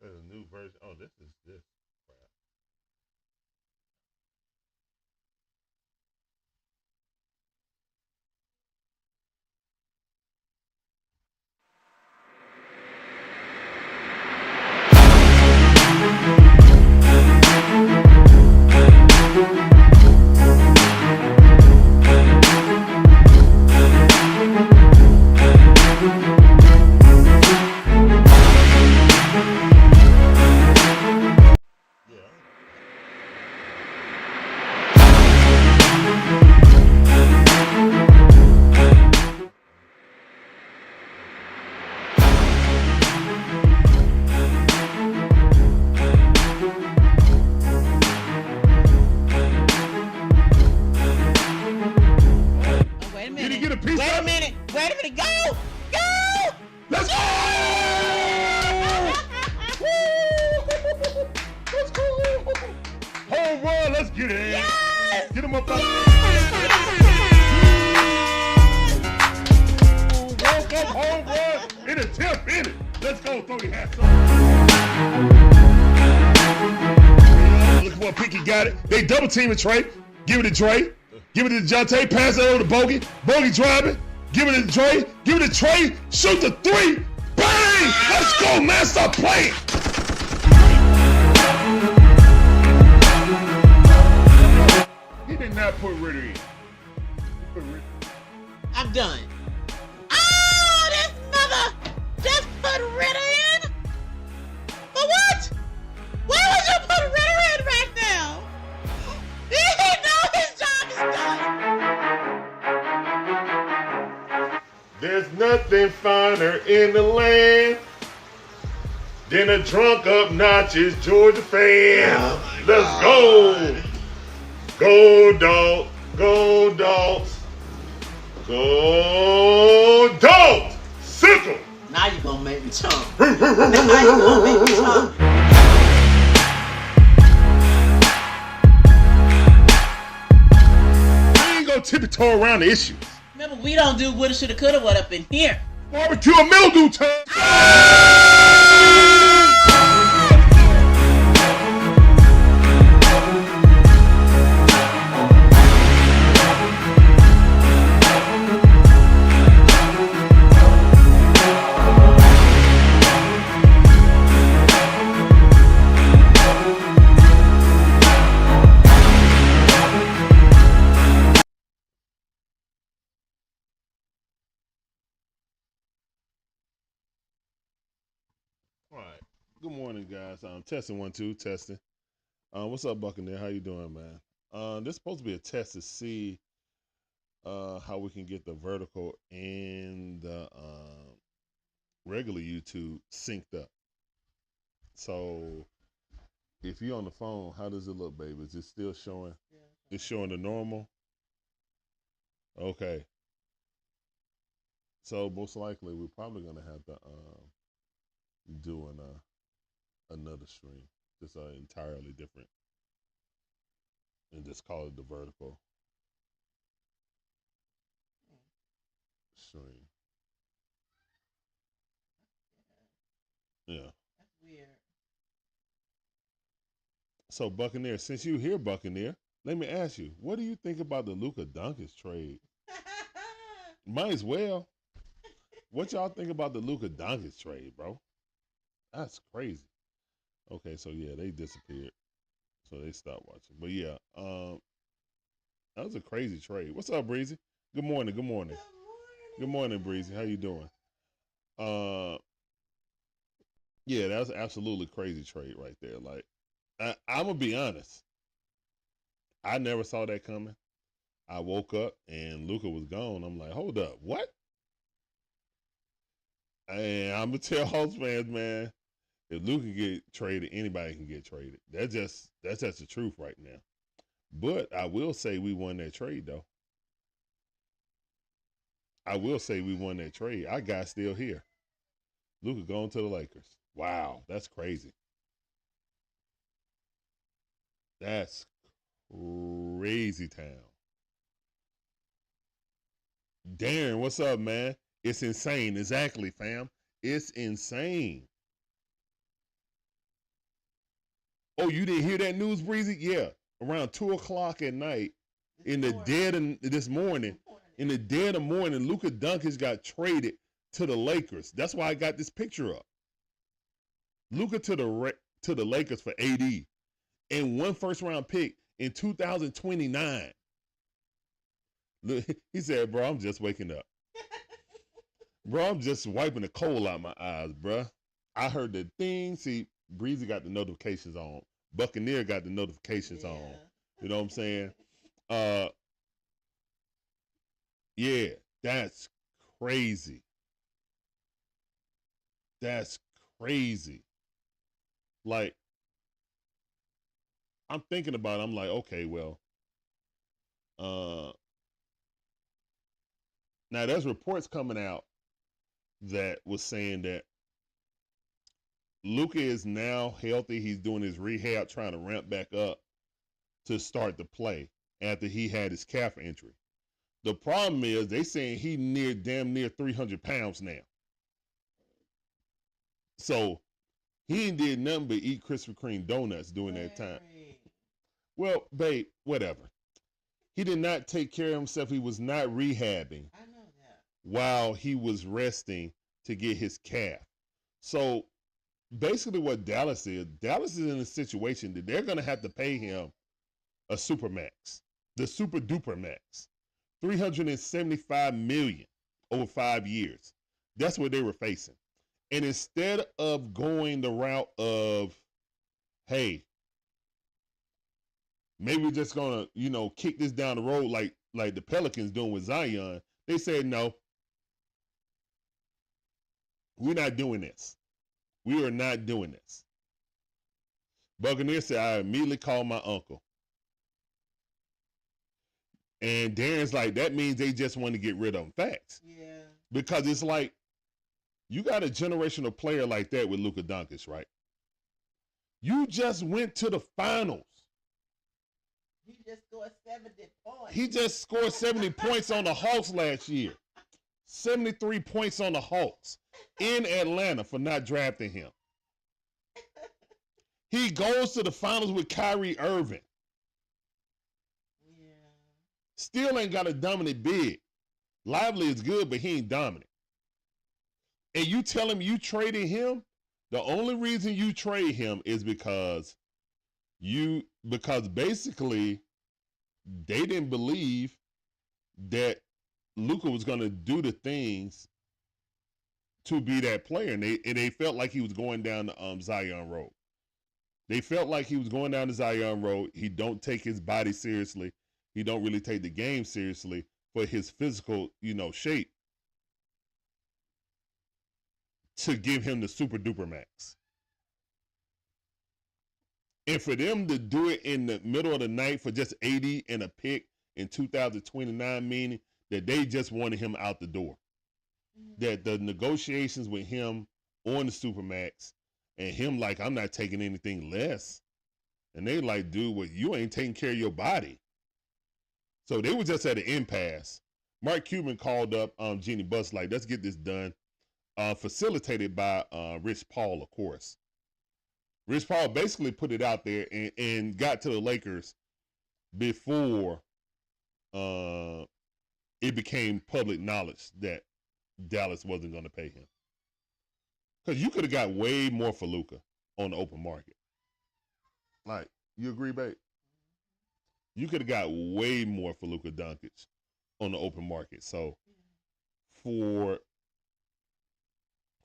There's a new version. Oh, this is this crap. Yeah. Oh, wait a Did he minute. get a piece Wait a of it? minute. Wait a minute. Go! Go! Let's go! Woo! Let's go! Home run, let's get it. Yes! Get him up out Yes! Woke up home run in a tip in it. Let's go, throw your hats up. Look at what Pinky got it. They double teaming Trey. Give it to Dre. Give it to Jonte. Pass it over to Bogey. Bogey driving. Give it to Dre. Give it to Trey. Shoot the three. Bang! Let's go, man. Stop playing. He did not put Ritter in. He put Ritter. I'm done. Oh, this mother just put Ritter in? For what? Why would you put Ritter in right now? He know his job is done. There's nothing finer in the land than a drunk, obnoxious Georgia fan. Oh Let's go. Go, dog. Go, dogs. Go, dogs. Sickle. Now you gonna make me chump. Now you gonna make me chump. We ain't gonna tiptoe around the issues. Remember, we don't do woulda, shoulda, coulda, what up in here. Barbecue and mildew time. All right. Good morning, guys. Testing 1 2 testing. What's up, Buccaneer? How you doing, man? This is supposed to be a test to see how we can get the vertical and the regular YouTube synced up. So if you're on the phone, how does it look, baby? Is it still showing? It's showing the normal. Okay. So most likely we're probably gonna have to do another stream, just entirely different, and just call it the vertical stream. Yeah. That's weird. So Buccaneer, since you here, Buccaneer, let me ask you, what do you think about the Luka Doncic trade? Might as well. What y'all think about the Luka Doncic trade, bro? That's crazy. Okay, so yeah, they disappeared. So they stopped watching. But yeah, that was a crazy trade. What's up, Breezy? Good morning, good morning. Good morning, Breezy. How you doing? Uh yeah, that was absolutely crazy trade right there. Like I'm gonna be honest. I never saw that coming. I woke up and Luka was gone. I'm like, hold up, what? And I'm gonna tell Hawks fans, man, if Luka can get traded, anybody can get traded. That's just the truth right now. But I will say we won that trade though. I will say we won that trade. Our guy's still here. Luka going to the Lakers. Wow, that's crazy. That's crazy town. Darren, what's up, man? It's insane. Exactly, fam. It's insane. Oh, you didn't hear that news, Breezy? Yeah, around 2:00 at night, in the dead of this morning, in the dead of morning, Luka Doncic got traded to the Lakers. That's why I got this picture up. Luka to the Lakers for AD and 1 first-round pick in 2029. Look, he said, "Bro, I'm just waking up. Bro, I'm just wiping the coal out my eyes, bro. I heard the thing. See, Breezy got the notifications on. Buccaneer got the notifications on. You know what I'm saying? Yeah, that's crazy. That's crazy. Like, I'm thinking about it. I'm like, okay, well, now there's reports coming out that was saying that Luka is now healthy. He's doing his rehab, trying to ramp back up to start to play after he had his calf injury. The problem is they saying he damn near 300 pounds now. So he ain't did nothing but eat Krispy Kreme donuts during that time. Well, babe, whatever. He did not take care of himself. He was not rehabbing. I know that. While he was resting to get his calf. So basically what Dallas is in a situation that they're going to have to pay him a supermax, the super duper max, $375 million over 5 years. That's what they were facing. And instead of going the route of, hey, maybe we're just going to, kick this down the road like the Pelicans doing with Zion, they said, no, we're not doing this. We are not doing this. Buccaneer said, I immediately called my uncle. And Darren's like, that means they just want to get rid of him. Facts. Yeah. Because it's like, you got a generational player like that with Luka Doncic, right? You just went to the finals. He just scored 70 points. He just scored 70 points on the Hawks last year. 73 points on the Hawks in Atlanta for not drafting him. He goes to the finals with Kyrie Irving. Yeah. Still ain't got a dominant big. Lively is good, but he ain't dominant. And you tell him you traded him, the only reason you trade him is because basically they didn't believe that Luka was going to do the things to be that player. And they felt like he was going down the Zion road. They felt like he was going down the Zion road. He don't take his body seriously. He don't really take the game seriously for his physical, shape to give him the super duper max. And for them to do it in the middle of the night for just 80 and a pick in 2029, meaning that they just wanted him out the door. Mm-hmm. That the negotiations with him on the supermax and him like, I'm not taking anything less. And they like, dude, well, you ain't taking care of your body. So they were just at an impasse. Mark Cuban called up Jeannie Buss like, let's get this done. Facilitated by Rich Paul, of course. Rich Paul basically put it out there and got to the Lakers before it became public knowledge that Dallas wasn't going to pay him. Because you could have got way more for Luka on the open market. Like, you agree, babe? You could have got way more for Luka Doncic on the open market. So for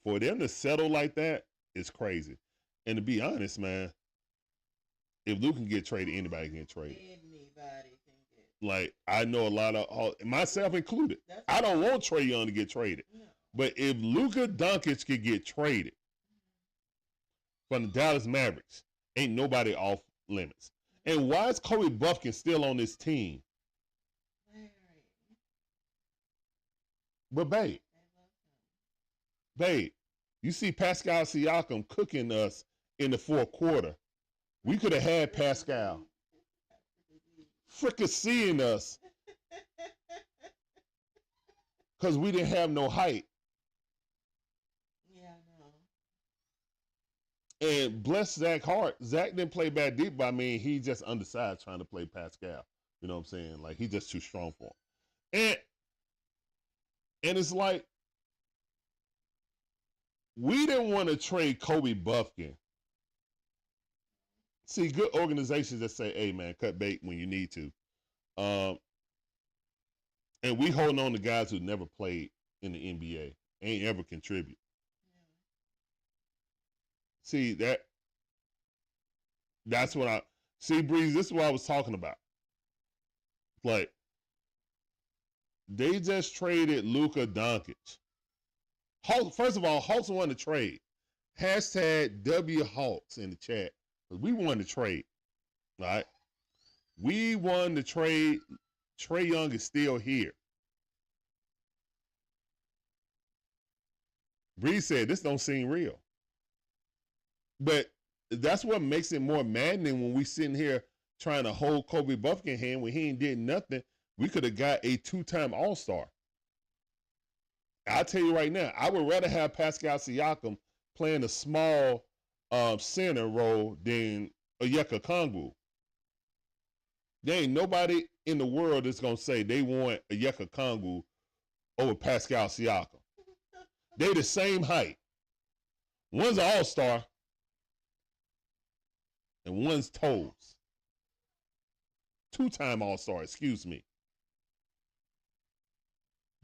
them to settle like that is crazy. And to be honest, man, if Luka can get traded, anybody can get traded. Anybody can get. Like, I know a lot of, myself included, I don't want Trae Young to get traded. No. But if Luka Doncic could get traded from the Dallas Mavericks, ain't nobody off limits. And why is Kobe Buffkin still on this team? But babe, you see Pascal Siakam cooking us in the fourth quarter. We could have had Pascal fricasseeing us because we didn't have no height. Yeah, I know. And bless Zach Hart. Zach didn't play bad deep, but I mean, he just undersized trying to play Pascal. You know what I'm saying? Like, he's just too strong for him. And it's like, we didn't want to trade Kobe Buffkin. See, good organizations that say, hey, man, cut bait when you need to. And we holding on to guys who never played in the NBA, ain't ever contribute. See, that's what see, Breeze, this is what I was talking about. Like, they just traded Luka Doncic. First of all, Hawks won the trade. Hashtag W Hawks in the chat. We won the trade. All right? We won the trade. Trae Young is still here. Breeze said, this don't seem real. But that's what makes it more maddening when we sitting here trying to hold Kobe Buffkin hand when he ain't did nothing. We could have got a 2-time All-Star. I'll tell you right now, I would rather have Pascal Siakam playing a small center role than Onyeka Okongwu. There ain't nobody in the world that's going to say they want Onyeka Okongwu over Pascal Siakam. They the same height. One's an all-star and one's toes. 2-time all-star, excuse me.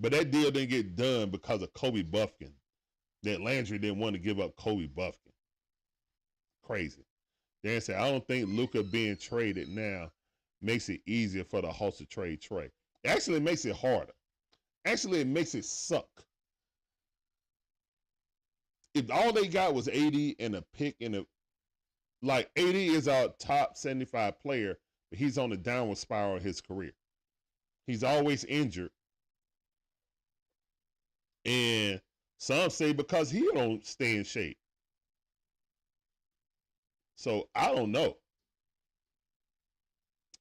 But that deal didn't get done because of Kobe Buffkin. That Landry didn't want to give up Kobe Buffkin. Crazy. Dan said, I don't think Luka being traded now makes it easier for the Hawks to trade Trae. Actually, it makes it harder. Actually, it makes it suck. If all they got was 80 and a pick and a, like 80 is our top 75 player, but he's on a downward spiral in his career. He's always injured. And some say because he don't stay in shape. So I don't know.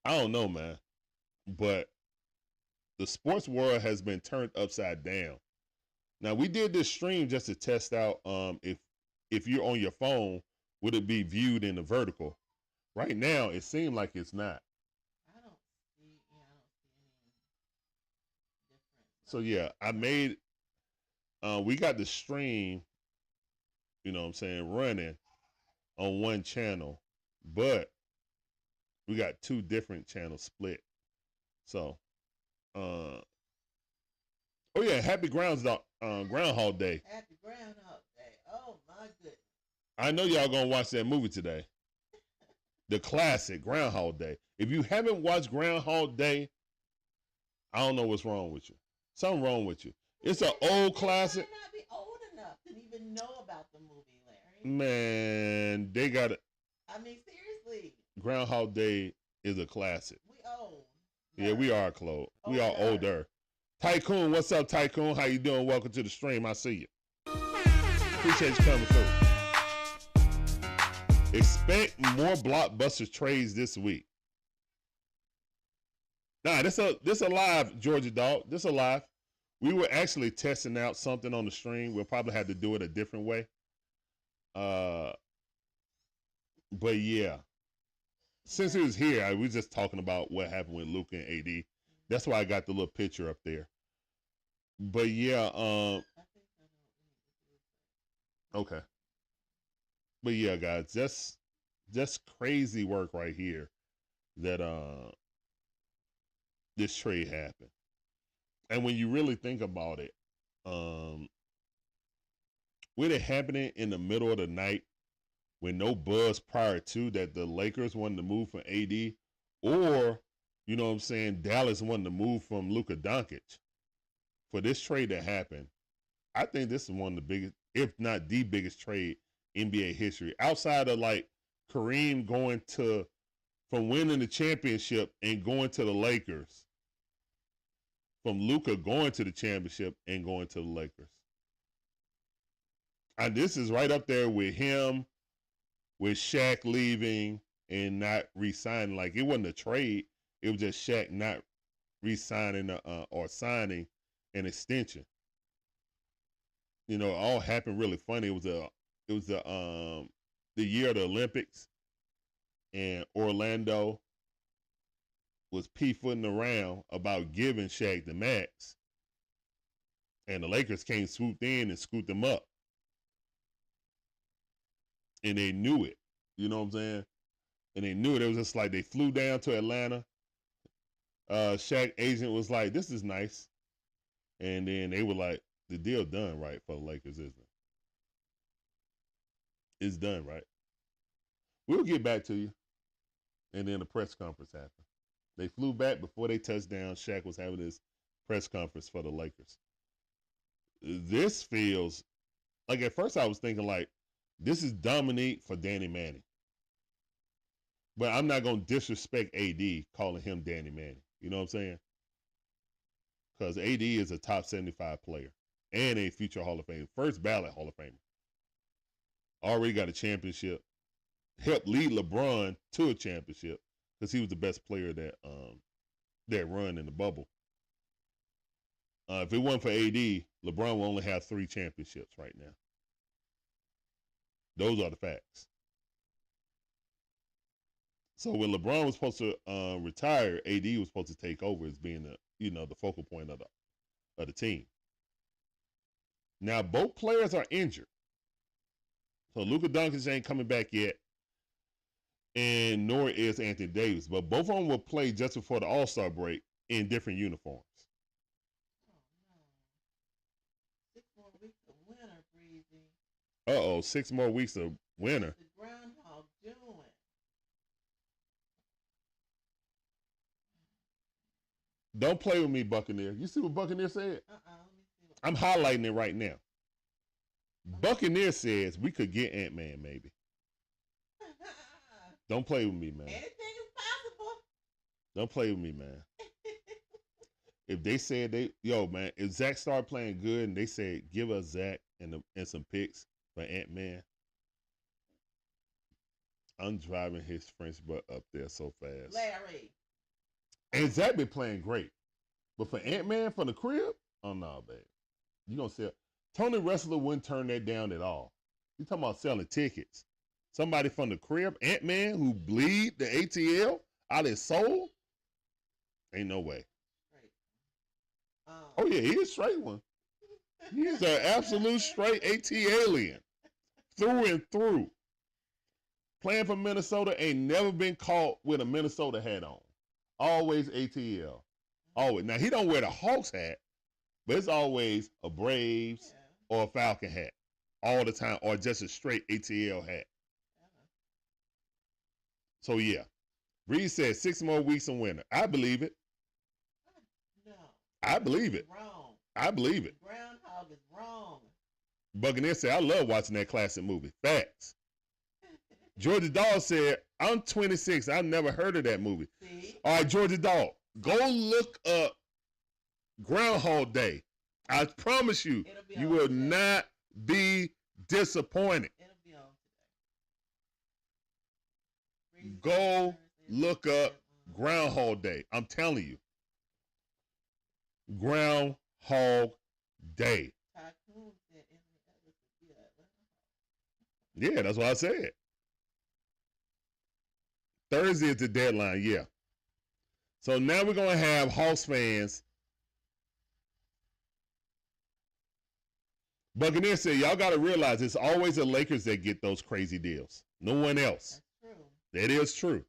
I don't know, man. But the sports world has been turned upside down. Now, we did this stream just to test out if you're on your phone, would it be viewed in the vertical? Right now, it seems like it's not. I don't see any difference. So, yeah, I made, we got the stream, you know what I'm saying, running on one channel, but we got 2 different channels split. So, oh yeah, happy Groundhog Day. Happy Groundhog Day. Oh my goodness. I know y'all gonna watch that movie today. The classic Groundhog Day. If you haven't watched Groundhog Day, I don't know what's wrong with you. Something wrong with you. It's an old classic. You might not be old enough to even know about the movie, Larry. Man, they got it. I mean, seriously. Groundhog Day is a classic. We old. Yeah, we are, Chloe. We are older. Tycoon, what's up, Tycoon? How you doing? Welcome to the stream. I see you. Appreciate you coming through. Expect more blockbuster trades this week. Nah, this a live, Georgia Dog. This a live. We were actually testing out something on the stream. We'll probably have to do it a different way. But yeah. Since he was here, we just talking about what happened with Luka and AD. That's why I got the little picture up there. But yeah, okay. But yeah, guys, just crazy work right here that this trade happened. And when you really think about it, with it happening in the middle of the night with no buzz prior to that, the Lakers wanted to move from AD, or, you know what I'm saying, Dallas wanted to move from Luka Doncic. For this trade to happen, I think this is one of the biggest, if not the biggest trade in NBA history. Outside of like Kareem going from winning the championship and going to the Lakers, from Luka going to the championship and going to the Lakers. And this is right up there with him, with Shaq leaving and not re-signing. Like, it wasn't a trade. It was just Shaq not re-signing or signing an extension. You know, it all happened really funny. It was the the year of the Olympics, and Orlando was p-footing around about giving Shaq the max, and the Lakers came swooped in and scooped them up. And they knew it. You know what I'm saying? And they knew it. It was just like they flew down to Atlanta. Shaq agent was like, this is nice. And then they were like, the deal done, right, for the Lakers, isn't it? It's done, right? We'll get back to you. And then the press conference happened. They flew back before they touched down. Shaq was having his press conference for the Lakers. This feels like, at first I was thinking like, this is Dominique for Danny Manning. But I'm not going to disrespect AD calling him Danny Manning. You know what I'm saying? Because AD is a top 75 player and a future Hall of Fame, first ballot Hall of Famer. Already got a championship. Helped lead LeBron to a championship because he was the best player that run in the bubble. If it wasn't for AD, LeBron will only have 3 championships right now. Those are the facts. So when LeBron was supposed to retire, AD was supposed to take over as being the focal point of the team. Now both players are injured, so Luka Doncic ain't coming back yet, and nor is Anthony Davis. But both of them will play just before the All-Star break in different uniforms. Oh, no. 6 more weeks of winter, Breezy. 6 more weeks of winter. What's the groundhog doing? Don't play with me, Buccaneer. You see what Buccaneer said? Let me see what I'm highlighting it right now. Buccaneer says we could get Ant-Man, maybe. Don't play with me, man. Anything is possible. Don't play with me, man. If they said man, if Zach started playing good and they said give us Zach and some picks for Ant-Man, I'm driving his French butt up there so fast. Larry. And Zach been playing great. But for Ant-Man from the crib, oh no, babe. You gonna sell. Tony Wrestler wouldn't turn that down at all. You talking about selling tickets. Somebody from the crib, Ant-Man, who bleed the ATL out his soul? Ain't no way. Right. Oh yeah, he is a straight one. He's an absolute straight AT alien. Through and through. Playing for Minnesota, ain't never been caught with a Minnesota hat on. Always ATL. Always. Now, he don't wear the Hawks hat, but it's always a Braves or a Falcon hat all the time, or just a straight ATL hat. So, yeah. Reed said 6 more weeks in winter. I believe it. No. I believe it. Wrong. I believe it. Groundhog is wrong. Buccaneer said, I love watching that classic movie. Facts. Georgia Dawg said, I'm 26. I've never heard of that movie. See? All right, Georgia Dawg, go look up Groundhog Day. I promise you, you will not be disappointed. It'll be on today. Go look up Groundhog Day. I'm telling you. Groundhog Day. Yeah, that's what I said. Thursday is the deadline, yeah. So now we're going to have Hawks fans. Buccaneers said, y'all got to realize it's always the Lakers that get those crazy deals. No one else. That's true. That is true.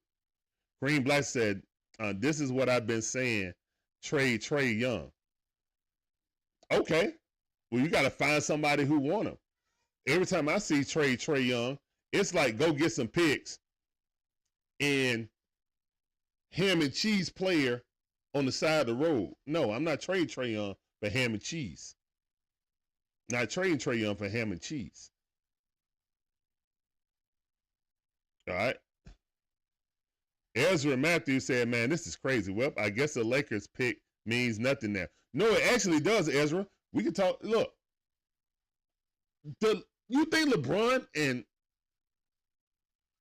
Green Black said, this is what I've been saying, trade Trae Young. Okay. Well, you got to find somebody who want him. Every time I see trade Trae Young, it's like go get some picks and ham and cheese player on the side of the road. No, I'm not trading Trae Young for ham and cheese. Not trading Trae Young for ham and cheese. All right. Ezra Matthews said, man, this is crazy. Well, I guess the Lakers pick means nothing now. No, it actually does, Ezra. We can talk. Look, you think LeBron and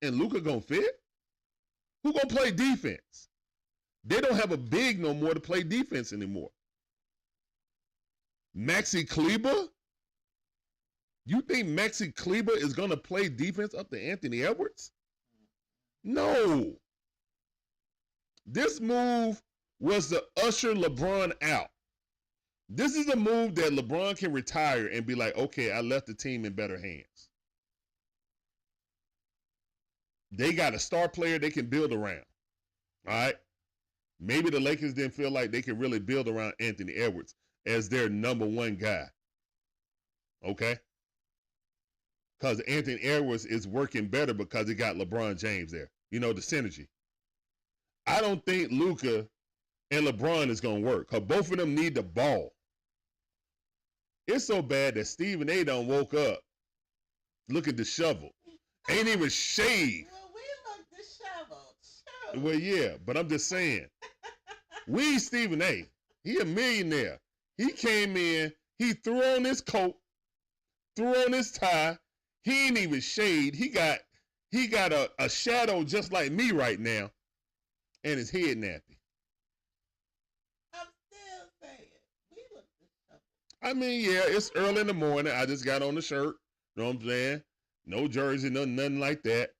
Luka gonna fit? Who gonna play defense? They don't have a big no more to play defense anymore. Maxi Kleber, You think Maxi Kleber is going to play defense up to Anthony Edwards? No. This move was to usher LeBron out. This is a move that LeBron can retire and be like, okay, I left the team in better hands. They got a star player they can build around. All right? Maybe the Lakers didn't feel like they could really build around Anthony Edwards as their number one guy. Okay? Because Anthony Edwards is working better because he got LeBron James there. You know, the synergy. I don't think Luka and LeBron is going to work because both of them need the ball. It's so bad that Stephen A. done woke up looking disheveled. Ain't even shaved. Well, we look disheveled. Sure. Well, yeah, but I'm just saying. We ain't Stephen A. He a millionaire. He came in, he threw on his coat, threw on his tie. He ain't even shaved. He got a shadow just like me right now, and his head nappy. I'm still saying, we look disheveled. I mean, yeah, it's early in the morning. I just got on the shirt. You know what I'm saying? No jersey, nothing like that.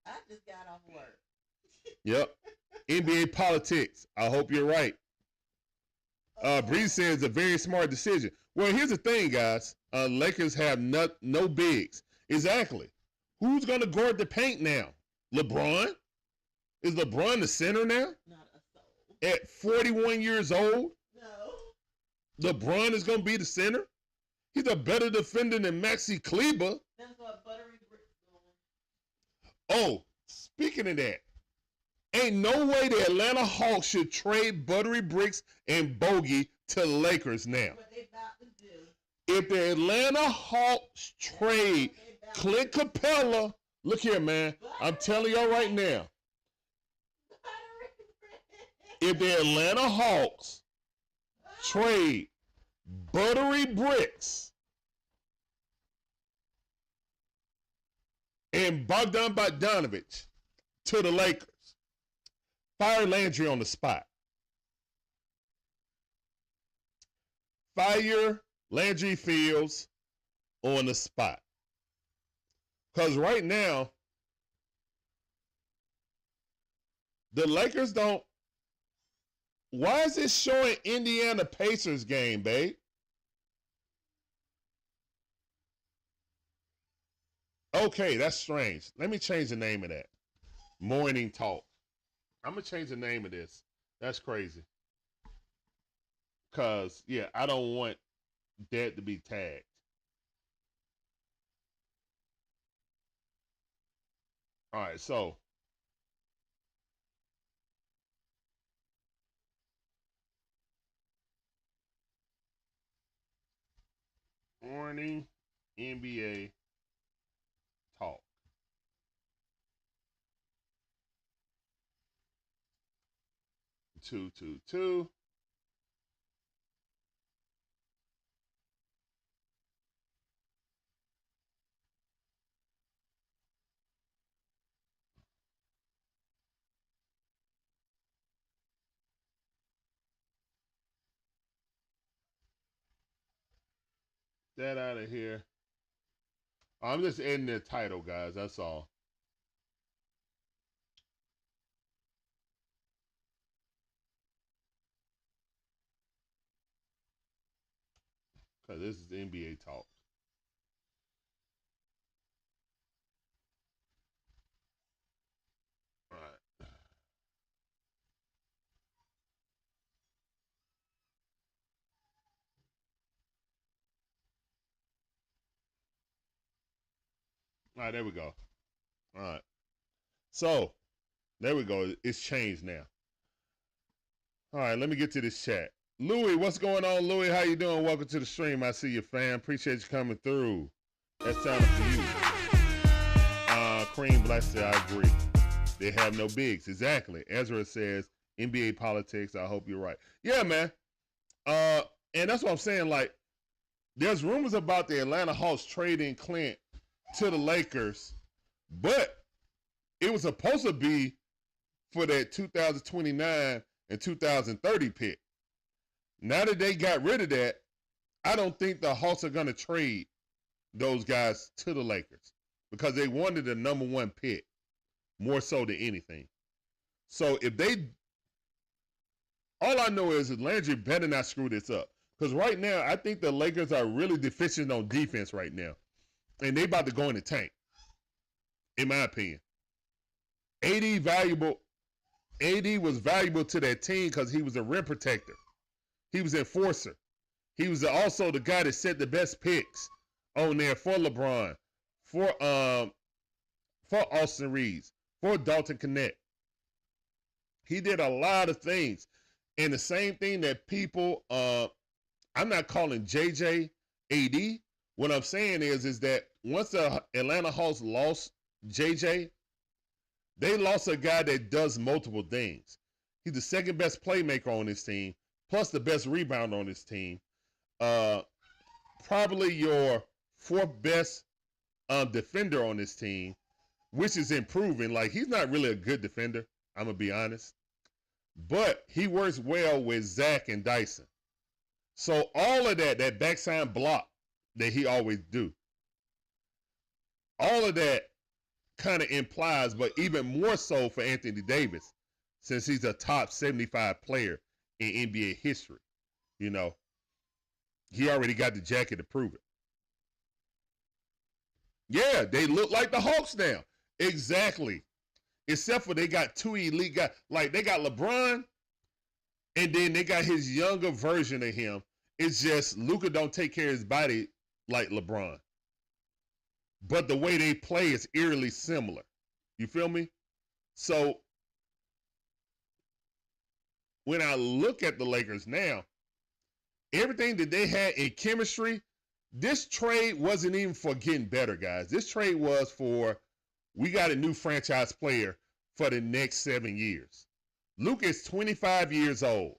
I just got off work. Yep. NBA politics. I hope you're right. Breeze says it's a very smart decision. Well, here's the thing, guys. Lakers have no bigs. Exactly. Who's going to guard the paint now? LeBron? Is LeBron the center now? Not a soul. At 41 years old? No. LeBron is going to be the center? He's a better defender than Maxi Kleber. That's what Buttery Bricks doing. Oh, speaking of that, ain't no way the Atlanta Hawks should trade Buttery Bricks and Bogey to the Lakers now. What they about to do. If the Atlanta Hawks trade Clint Capella, look here, man. I'm telling y'all right now. If the Atlanta Hawks trade Buttery Bricks and Bogdan Bogdanovic to the Lakers, fire Landry on the spot. Fire Landry Fields on the spot. Because right now, the Lakers don't. Why is it showing Indiana Pacers game, babe? Okay, that's strange. Let me change the name of that. Morning Talk. I'm going to change the name of this. That's crazy. Because, yeah, I don't want that to be tagged. All right, so. Morning NBA Talk. Two. That out of here. I'm just adding the title, guys. That's all. Because this is NBA Talk. All right. All right, there we go. All right. So, there we go. It's changed now. All right, let me get to this chat. Louis, what's going on, Louis? How you doing? Welcome to the stream. I see you, fam. Appreciate you coming through. That's time for you. Cream Blaster, I agree. They have no bigs. Exactly. Ezra says, NBA politics, I hope you're right. Yeah, man. And that's what I'm saying. Like, there's rumors about the Atlanta Hawks trading Clint to the Lakers, but it was supposed to be for that 2029 and 2030 pick. Now that they got rid of that, I don't think the Hawks are going to trade those guys to the Lakers because they wanted the number one pick more so than anything. So if they, all I know is that Landry better not screw this up. Because right now, I think the Lakers are really deficient on defense right now. And they about to go in the tank, in my opinion. AD was valuable to that team because he was a rim protector. He was an enforcer. He was also the guy that set the best picks on there for LeBron, for Austin Reeves, for Dalton Connect. He did a lot of things. And the same thing that people, I'm not calling JJ AD. What I'm saying is that once the Atlanta Hawks lost JJ, they lost a guy that does multiple things. He's the second best playmaker on this team, plus the best rebounder on this team. Probably your fourth best defender on this team, which is improving. Like, he's not really a good defender, I'm going to be honest. But he works well with Zach and Dyson. So all of that backside block that he always do, all of that kind of implies, but even more so for Anthony Davis, since he's a top 75 player in NBA history. You know, he already got the jacket to prove it. Yeah, they look like the Hawks now. Exactly. Except for they got two elite guys. Like, they got LeBron, and then they got his younger version of him. It's just Luka don't take care of his body like LeBron. But the way they play is eerily similar. You feel me? So, when I look at the Lakers now, everything that they had in chemistry, this trade wasn't even for getting better, guys. This trade was for, we got a new franchise player for the next 7 years. Luka is 25 years old.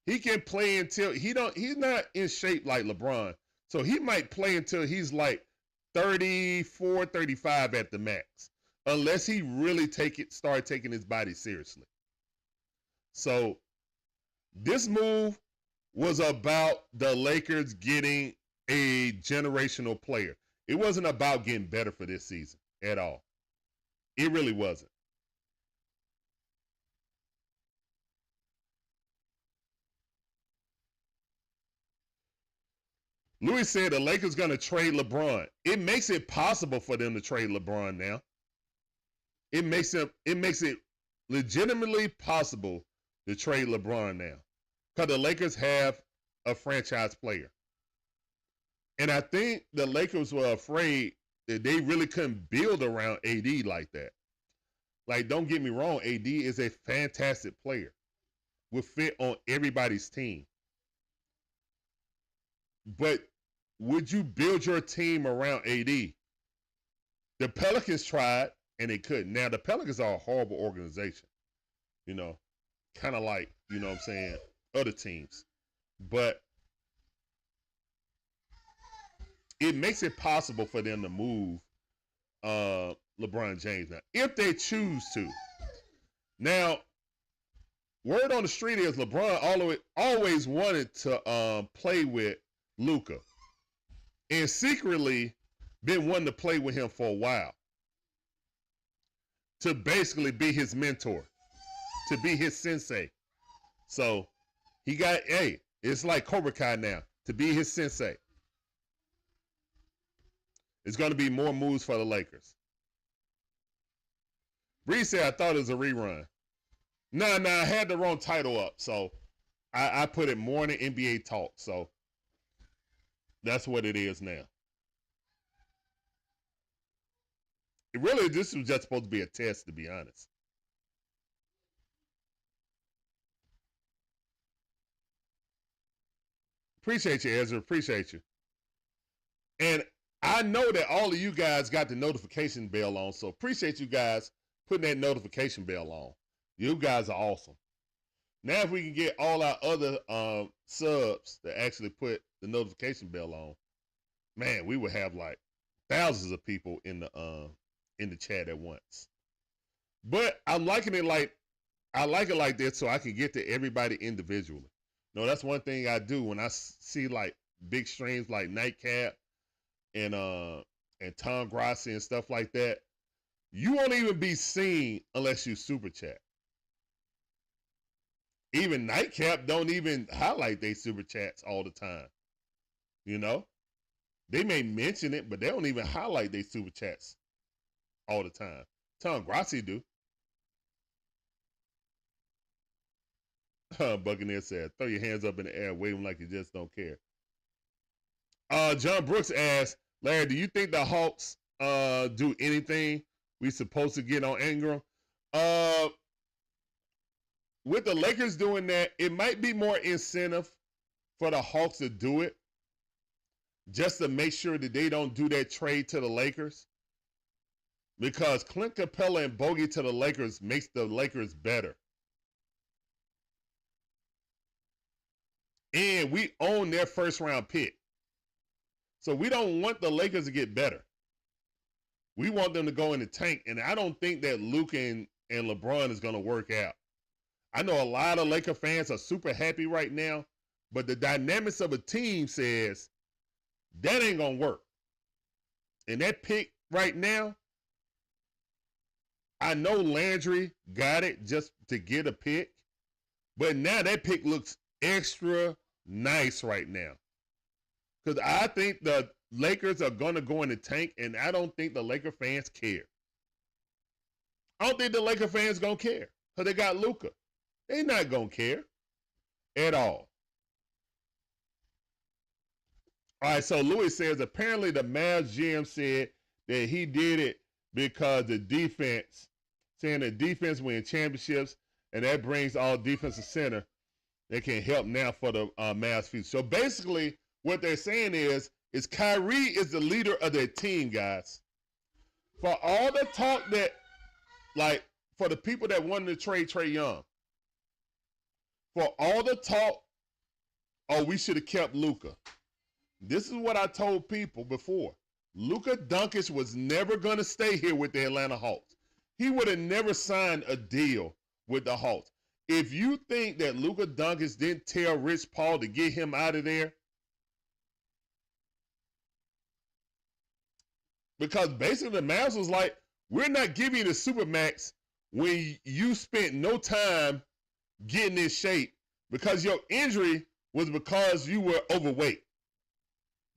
He can play until he's not in shape like LeBron. So he might play until he's like 34, 35 at the max. Unless he really start taking his body seriously. So this move was about the Lakers getting a generational player. It wasn't about getting better for this season at all. It really wasn't. Louis said the Lakers going to trade LeBron. It makes it possible for them to trade LeBron now. It makes it legitimately possible to trade LeBron now. Because the Lakers have a franchise player. And I think the Lakers were afraid that they really couldn't build around AD like that. Like, don't get me wrong, AD is a fantastic player. Will fit on everybody's team. But would you build your team around AD? The Pelicans tried, and they couldn't. Now, the Pelicans are a horrible organization. You know, kind of like, you know what I'm saying, other teams. But it makes it possible for them to move LeBron James now, if they choose to. Now, word on the street is LeBron always wanted to play with Luka, and secretly been wanting to play with him for a while, to basically be his mentor, to be his sensei. So he got, it's like Cobra Kai now, to be his sensei. It's going to be more moves for the Lakers. Bree said, I thought it was a rerun. Nah, I had the wrong title up, so I put it Morning NBA Talk, so that's what it is now. This was just supposed to be a test, to be honest. Appreciate you, Ezra. Appreciate you. And I know that all of you guys got the notification bell on, so appreciate you guys putting that notification bell on. You guys are awesome. Now, if we can get all our other subs to actually put the notification bell on, man, we would have like thousands of people in the chat at once. But I'm liking it like, I like it like this so I can get to everybody individually. No, that's one thing I do when I see like big streams like Nightcap, and Tom Grassi and stuff like that, you won't even be seen unless you super chat. Even Nightcap don't even highlight their super chats all the time. You know? They may mention it, but they don't even highlight their super chats all the time. Tom Grassi do. Buccaneer said, throw your hands up in the air, wave them like you just don't care. John Brooks asked, Larry, do you think the Hawks do anything we supposed to get on Ingram? With the Lakers doing that, it might be more incentive for the Hawks to do it just to make sure that they don't do that trade to the Lakers. Because Clint Capella and Bogey to the Lakers makes the Lakers better. And we own their first round pick. So we don't want the Lakers to get better. We want them to go in the tank. And I don't think that Luke and LeBron is going to work out. I know a lot of Laker fans are super happy right now, but the dynamics of a team says that ain't going to work. And that pick right now, I know Landry got it just to get a pick, but now that pick looks extra nice right now. Because I think the Lakers are going to go in the tank, and I don't think the Laker fans care. I don't think the Laker fans going to care because they got Luka. They're not going to care at all. All right, so Louis says, apparently the Mavs GM said that he did it because the defense, saying the defense wins championships, and that brings all defensive center that can help now for the Mavs future. So basically, what they're saying is Kyrie is the leader of their team, guys. For all the talk that, like, for the people that wanted to trade Trae Young, for all the talk, oh, we should have kept Luka. This is what I told people before. Luka Doncic was never going to stay here with the Atlanta Hawks. He would have never signed a deal with the Hawks. If you think that Luka Doncic didn't tell Rich Paul to get him out of there, because basically the Mavs was like, we're not giving you the Supermax when you spent no time getting in shape because your injury was because you were overweight.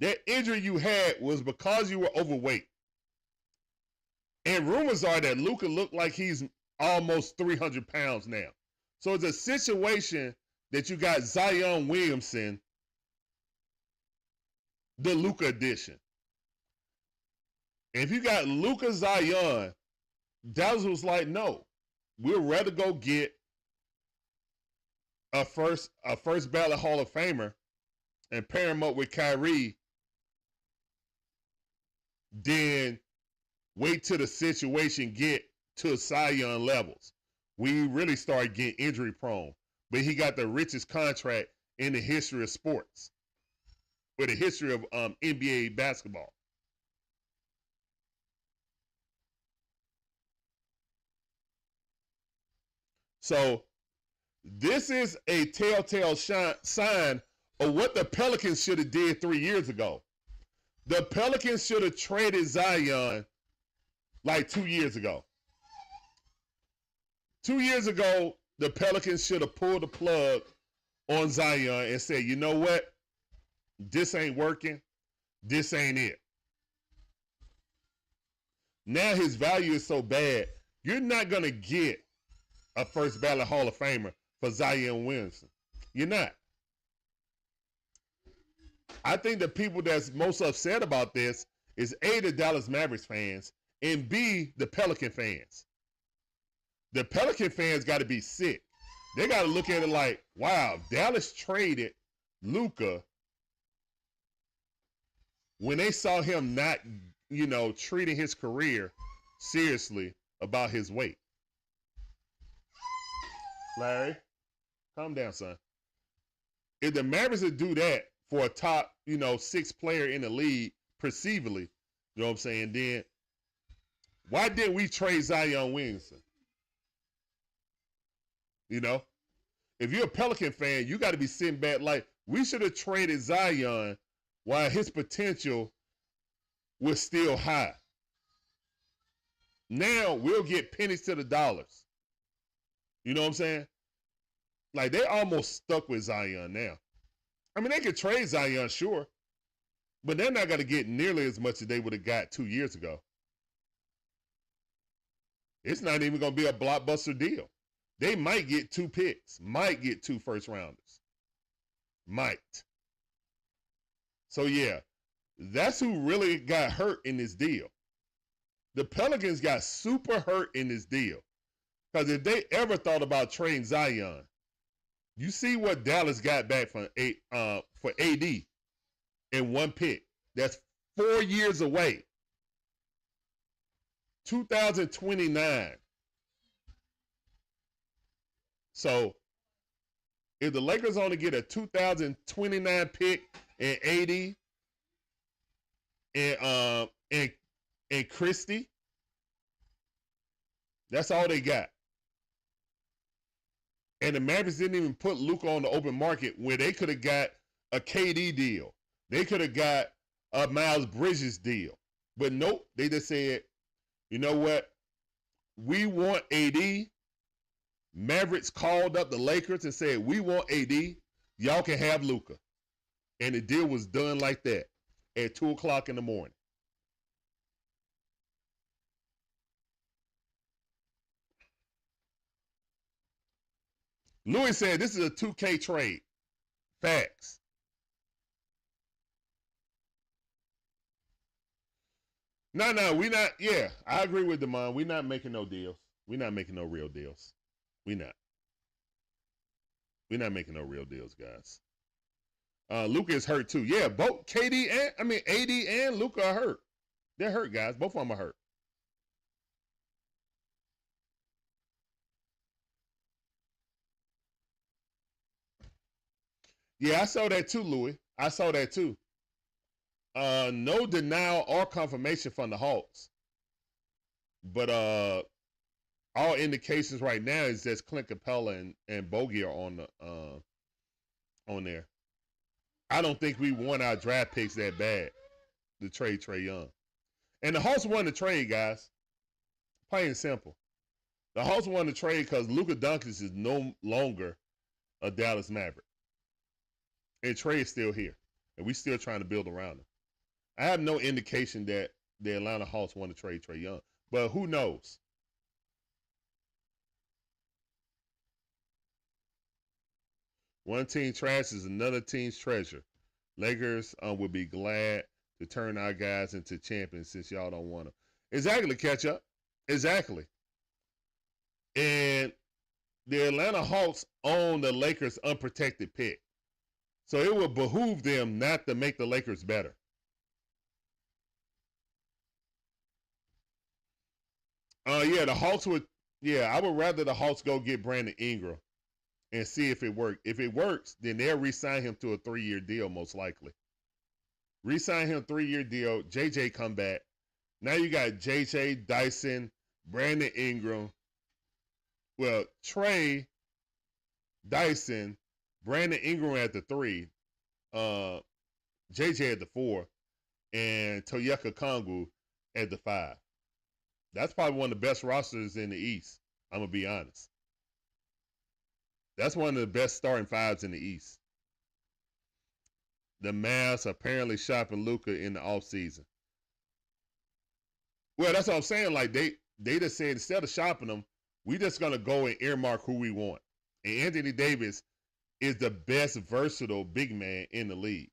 That injury you had was because you were overweight. And rumors are that Luka looked like he's almost 300 pounds now. So it's a situation that you got Zion Williamson, the Luka edition. And if you got Luka Zion, Dallas was like, no, we'd rather go get a first ballot Hall of Famer and pair him up with Kyrie than wait till the situation get to Zion levels. We really started getting injury prone. But he got the richest contract in the history of sports, with the history of NBA basketball. So this is a telltale sign of what the Pelicans should have did 3 years ago. The Pelicans should have traded Zion like 2 years ago. 2 years ago, the Pelicans should have pulled the plug on Zion and said, you know what? This ain't working. This ain't it. Now his value is so bad, you're not going to get a first ballot Hall of Famer for Zion Williamson. You're not. I think the people that's most upset about this is A, the Dallas Mavericks fans, and B, the Pelican fans. The Pelican fans got to be sick. They got to look at it like, wow, Dallas traded Luka when they saw him not, treating his career seriously about his weight. Larry, calm down, son. If the Mavericks would do that for a top, 6 player in the league, perceivably, you know what I'm saying, then why didn't we trade Zion Williamson? If you're a Pelican fan, you got to be sitting back like, we should have traded Zion while his potential was still high. Now we'll get pennies to the dollars. You know what I'm saying? Like, they almost stuck with Zion now. I mean, they could trade Zion, sure, but they're not going to get nearly as much as they would have got 2 years ago. It's not even going to be a blockbuster deal. They might get 2 picks, might get 2 first rounders. Might. So, yeah, that's who really got hurt in this deal. The Pelicans got super hurt in this deal. Because if they ever thought about trading Zion, you see what Dallas got back for AD in 1 pick. That's 4 years away. 2029. So if the Lakers only get a 2029 pick and AD and Christie, that's all they got. And the Mavericks didn't even put Luka on the open market where they could have got a KD deal. They could have got a Miles Bridges deal. But nope, they just said, you know what? We want AD. Mavericks called up the Lakers and said, we want AD. Y'all can have Luka. And the deal was done like that at 2 o'clock in the morning. Louis said this is a 2K trade. Facts. No, we not. Yeah, I agree with Demond. We're not making no deals. We're not making no real deals. We're not. We're not making no real deals, guys. Luka is hurt too. Yeah, both AD and Luka are hurt. They're hurt, guys. Both of them are hurt. Yeah, I saw that too, Louis. I saw that too. No denial or confirmation from the Hawks. But all indications right now is that Clint Capella and Bogey are on there. I don't think we want our draft picks that bad to trade Trae Young. And the Hawks won the trade, guys. Plain and simple. The Hawks won the trade because Luka Doncic is no longer a Dallas Maverick. And Trae is still here. And we still trying to build around him. I have no indication that the Atlanta Hawks want to trade Trae Young. But who knows? One team trash is another team's treasure. Lakers would be glad to turn our guys into champions since y'all don't want them. Exactly, catch up. Exactly. And the Atlanta Hawks own the Lakers' unprotected pick. So it would behoove them not to make the Lakers better. Yeah, the Hawks would. Yeah, I would rather the Hawks go get Brandon Ingram and see if it works. If it works, then they'll re-sign him to a 3-year deal, most likely. Re-sign him 3-year deal. JJ come back. Now you got JJ, Dyson, Brandon Ingram. Well, Trae, Dyson, Brandon Ingram at the 3, JJ at the 4, and Toyeka Kongu at the 5. That's probably one of the best rosters in the East. I'm going to be honest. That's one of the best starting 5s in the East. The Mavs apparently shopping Luka in the offseason. Well, that's what I'm saying. Like, they just said instead of shopping them, we just going to go and earmark who we want. And Anthony Davis is the best versatile big man in the league.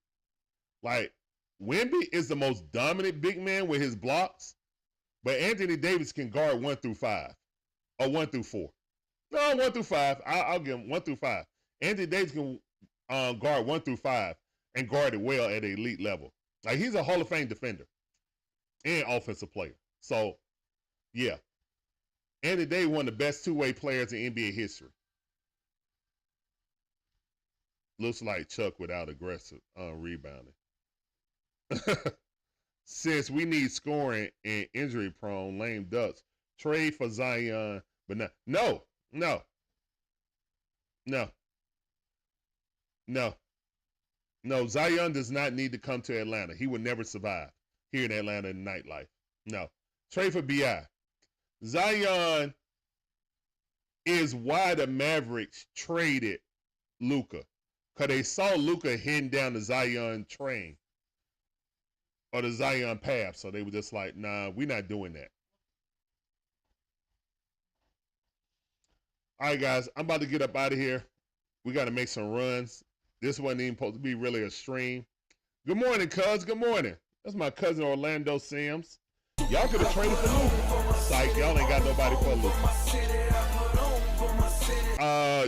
Like, Wemby is the most dominant big man with his blocks, but Anthony Davis can guard 1 through 5 or 1 through 4. No, 1 through 5. I'll give him 1 through 5. Anthony Davis can guard 1 through 5 and guard it well at an elite level. Like, he's a Hall of Fame defender and offensive player. So, yeah. Anthony Davis, one of the best two-way players in NBA history. Looks like Chuck without aggressive rebounding. Since we need scoring and injury-prone lame ducks, trade for Zion, but no. Zion does not need to come to Atlanta. He would never survive. here in Atlanta in nightlife. No. Trade for BI. Zion is why the Mavericks traded Luka. Because they saw Luka heading down the Zion train or the Zion path. So they were just like, nah, we're not doing that. All right, guys, I'm about to get up out of here. We got to make some runs. This wasn't even supposed to be really a stream. Good morning, cuz. Good morning. That's my cousin Orlando Sims. Y'all could have traded for Luka. Psych, y'all ain't got nobody for Luka.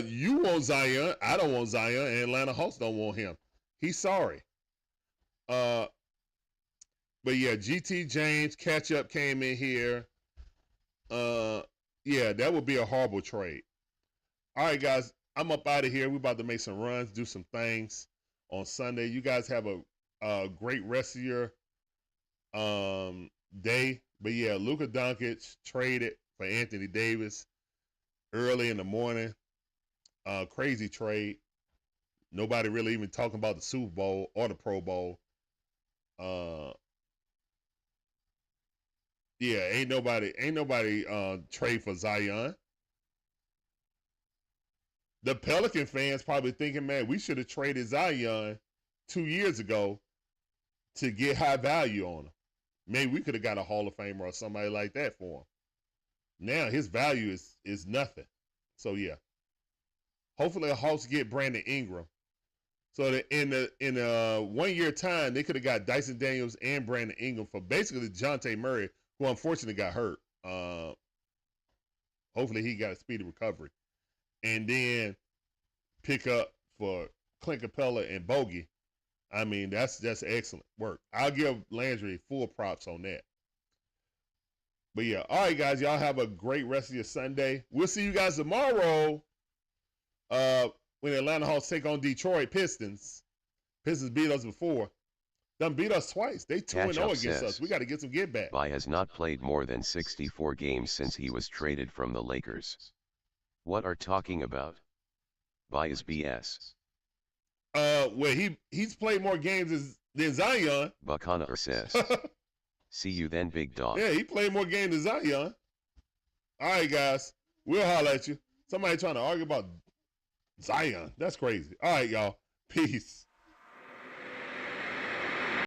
You want Zion. I don't want Zion. And Atlanta Hawks don't want him. He's sorry. But yeah, GT James catch-up came in here. Yeah, that would be a horrible trade. All right, guys, I'm up out of here. We're about to make some runs, do some things on Sunday. You guys have a great rest of your day. But yeah, Luka Doncic traded for Anthony Davis early in the morning. Crazy trade. Nobody really even talking about the Super Bowl or the Pro Bowl. Yeah, ain't nobody trade for Zion. The Pelican fans probably thinking, man, we should have traded Zion 2 years ago to get high value on him. Maybe we could have got a Hall of Famer or somebody like that for him. Now his value is nothing. So yeah. Hopefully the Hawks get Brandon Ingram. So that in a 1 year time, they could have got Dyson Daniels and Brandon Ingram for basically DeJounte Murray, who unfortunately got hurt. Hopefully he got a speedy recovery. And then pick up for Clint Capella and Bogey. I mean, that's excellent work. I'll give Landry full props on that. But yeah, all right, guys, y'all have a great rest of your Sunday. We'll see you guys tomorrow when Atlanta Hawks take on Detroit Pistons. Pistons beat us before. Done beat us twice. They 2-0 against us. We got to get some get back. Bai has not played more than 64 games since he was traded from the Lakers. What are talking about? Bai is BS. Well, he's played more games than Zion. Bacana says. See you then, big dog. Yeah, he played more games than Zion. All right, guys. We'll holler at you. Somebody trying to argue about Zion. That's crazy. All right, y'all. Peace.